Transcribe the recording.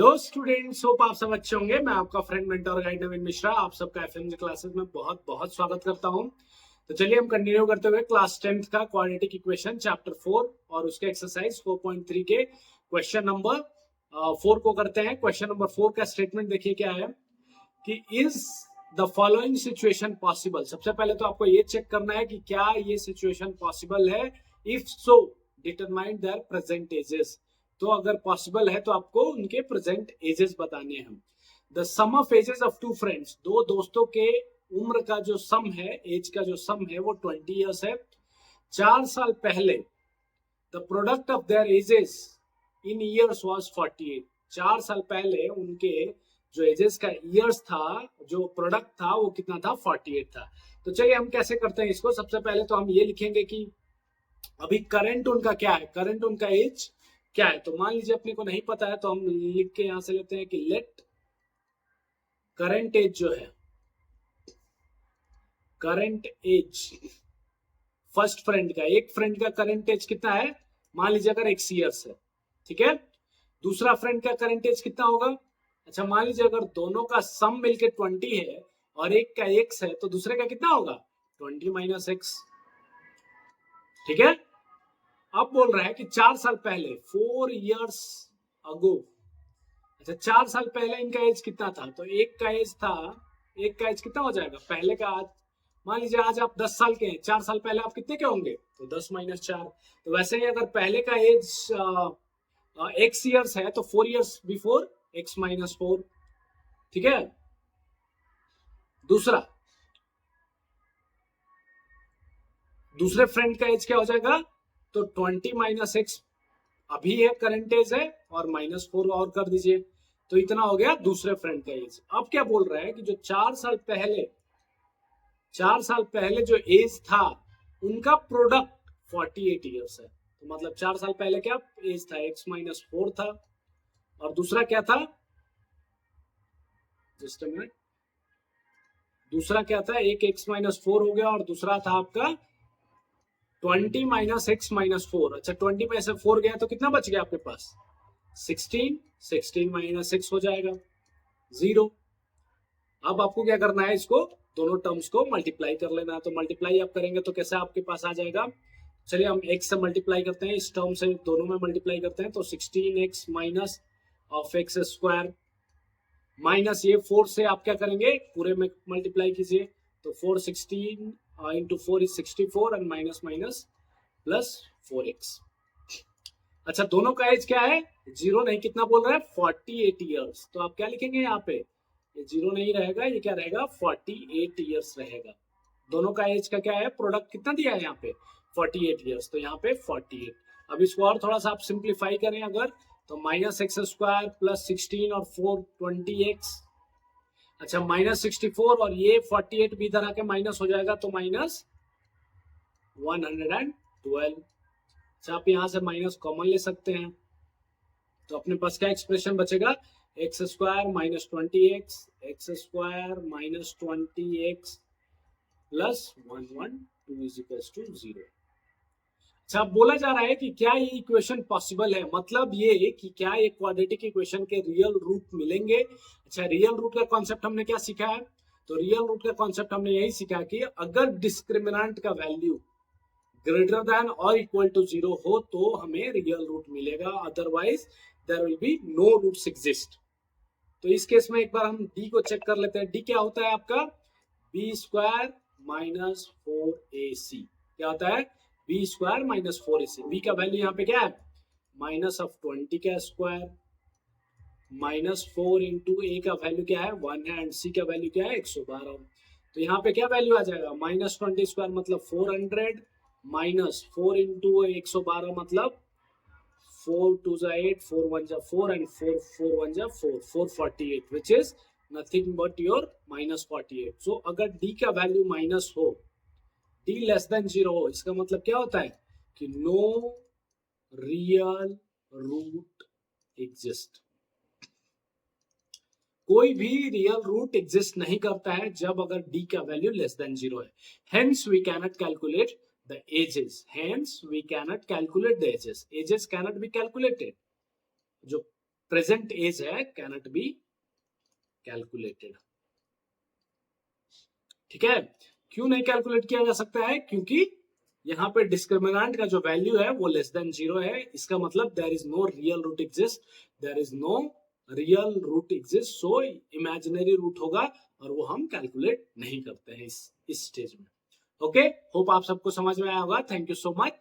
Hello students, hope आप सब अच्छे होंगे। मैं आपका फ्रेंड मेंटर और गाइड नवीन मिश्रा आप सबका एफएमजी क्लासेस में बहुत बहुत स्वागत करता हूं। तो चलिए हम कंटिन्यू करते हुए क्लास 10th का क्वाड्रेटिक इक्वेशन चैप्टर 4 और उसके एक्सरसाइज 4.3 के क्वेश्चन नंबर 4 को करते हैं। क्वेश्चन नंबर 4 का स्टेटमेंट देखिए क्या है कि is the following situation possible. सबसे पहले तो आपको ये चेक करना है कि क्या ये सिचुएशन पॉसिबल है। If so determine there present ages. तो अगर पॉसिबल है तो आपको उनके प्रेजेंट एजेस बताने हैं। The sum of ages of two friends, दो दोस्तों के उम्र का जो सम है, एज का जो सम है वो 20 ईयर्स है। 4 साल पहले the product of their edges in years was 48। 4 साल पहले उनके जो एजेस का ईयर्स था, जो प्रोडक्ट था वो कितना था, 48 था। तो चलिए हम कैसे करते हैं इसको। सबसे पहले तो हम ये लिखेंगे कि अभी करंट उनका क्या है, करंट उनका एज क्या है। तो मान लीजिए अपने को नहीं पता है तो हम लिख के यहां से लेते हैं कि लेट करंट एज जो है, करंट एज फर्स्ट फ्रेंड का, एक फ्रेंड का करंट एज कितना है, मान लीजिए अगर x ईयर्स है, ठीक है। दूसरा फ्रेंड का करंट एज कितना होगा, अच्छा मान लीजिए अगर दोनों का सम मिलके 20 है और एक का x है तो दूसरे का कितना होगा, 20 माइनस x, ठीक है। अब बोल रहा है कि 4 साल पहले, 4 इयर्स अगो, अच्छा 4 साल पहले इनका एज कितना था, तो एक का एज था, एक का एज कितना हो जाएगा पहले का। आज मान लीजिए आज आप 10 साल के हैं, 4 साल पहले आप कितने के होंगे, तो 10 माइनस 4। तो वैसे ही अगर पहले का एज x ईयर्स है तो 4 इयर्स बिफोर x माइनस 4, ठीक है। दूसरे फ्रेंड का एज क्या हो जाएगा, तो 20 माइनस x अभी है, करंट एज है, और माइनस 4 और कर दीजिए, तो इतना हो गया दूसरे फ्रेंड का एज। अब क्या बोल रहा है कि जो 4 साल पहले, 4 साल पहले जो एज था उनका प्रोडक्ट 48 इयर्स है। तो मतलब 4 साल पहले क्या एज था, x माइनस 4 था, और दूसरा क्या था, जस्ट मिनट, दूसरा क्या था, एक x माइनस 4 हो गया और दूसरा था आपका 20 माइनस x माइनस 4। अच्छा 20 में से 4 गया तो कितना बच गया आपके पास, 16, 16 माइनस 6 हो जाएगा 0। अब आपको क्या करना है, इसको दोनों टर्म्स को मल्टीप्लाई कर लेना है। तो मल्टीप्लाई आप करेंगे तो कैसे आपके पास आ जाएगा, चलिए हम x से मल्टीप्लाई करते हैं, इस टर्म से दोनों में मल्टीप्लाई करते हैं। तो 16x minus of x square minus ये 4 से आप क्या करेंगे, पूरे में मल्टीप्लाई कीजिए। तो 4 16 into 4 is 64 and minus minus plus 4x। अच्छा दोनों का एज क्या है, जीरो नहीं, कितना बोल रहा है, 48 ईयर्स। तो आप क्या लिखेंगे यहाँ पे, ये जीरो नहीं रहेगा, ये क्या रहेगा, 48 ईयर्स रहेगा। दोनों का एज का क्या है, प्रोडक्ट कितना दिया है यहाँ पे, 48 ईयर्स, तो यहाँ पे 48। अब इसको और थोड़ा सा आप सिंप्लीफाई करें अगर, तो माइनस एक्स स्क्वायर प्लस 16 और 4 20x, अच्छा माइनस 64 और ये 48 भी इधर आके माइनस हो जाएगा तो माइनस 112। अच्छा आप यहां से माइनस कॉमन ले सकते हैं, तो अपने पास क्या एक्सप्रेशन बचेगा, x square minus 20x, x square minus 20x plus 112 is equal to 0। अच्छा बोला जा रहा है कि क्या ये इक्वेशन पॉसिबल है, मतलब ये कि क्या ये क्वाड्रेटिक इक्वेशन के रियल रूट मिलेंगे। अच्छा रियल रूट का कॉन्सेप्ट हमने क्या सीखा है, तो रियल रूट का कॉन्सेप्ट हमने यही सीखा कि अगर डिस्क्रिमिनेंट का वैल्यू ग्रेटर देन और इक्वल टू 0 हो तो हमें रियल रूट मिलेगा, otherwise there will be no roots exist. तो इस केस में एक बार हम डी को चेक कर लेते हैं। डी क्या होता है आपका, बी स्क्वायर माइनस 4ac, क्या होता है, b square minus 4ac। B का वैल्यू यहाँ पे क्या है, माइनस ऑफ 20 का स्क्वायर माइनस 4 इंटू ए का वैल्यू क्या है 1 है, एंड सी का वैल्यू क्या है 112। तो यहाँ पे क्या वैल्यू आ जाएगा, माइनस 20 स्क्वायर मतलब 400 माइनस 4 इंटू 112 मतलब 4 2 जा 8, 4 1 जा 4 and 4 4 1 जा 4, 448 which is nothing but your minus 48। so अगर d का वैल्यू माइनस हो, d लेस देन 0 हो, इसका मतलब क्या होता है कि नो रियल रूट एग्जिस्ट। कोई भी रियल रूट एग्जिस्ट नहीं करता है जब अगर d का वैल्यू लेस देन 0 है। Hence we cannot calculate the ages, hence we cannot calculate the ages, ages cannot be calculated। जो प्रेजेंट एज है कैनट बी कैलकुलेटेड। ठीक है, क्यों नहीं कैलकुलेट किया जा सकता है? क्योंकि यहाँ पे डिस्क्रिमिनेंट का जो वैल्यू है वो लेस देन 0 है। इसका मतलब there is no real root exist, there is no real root exist, so imaginary root होगा और वो हम कैलकुलेट नहीं करते हैं इस स्टेज में। ओके, होप आप सबको समझ में आया होगा। Thank you so much.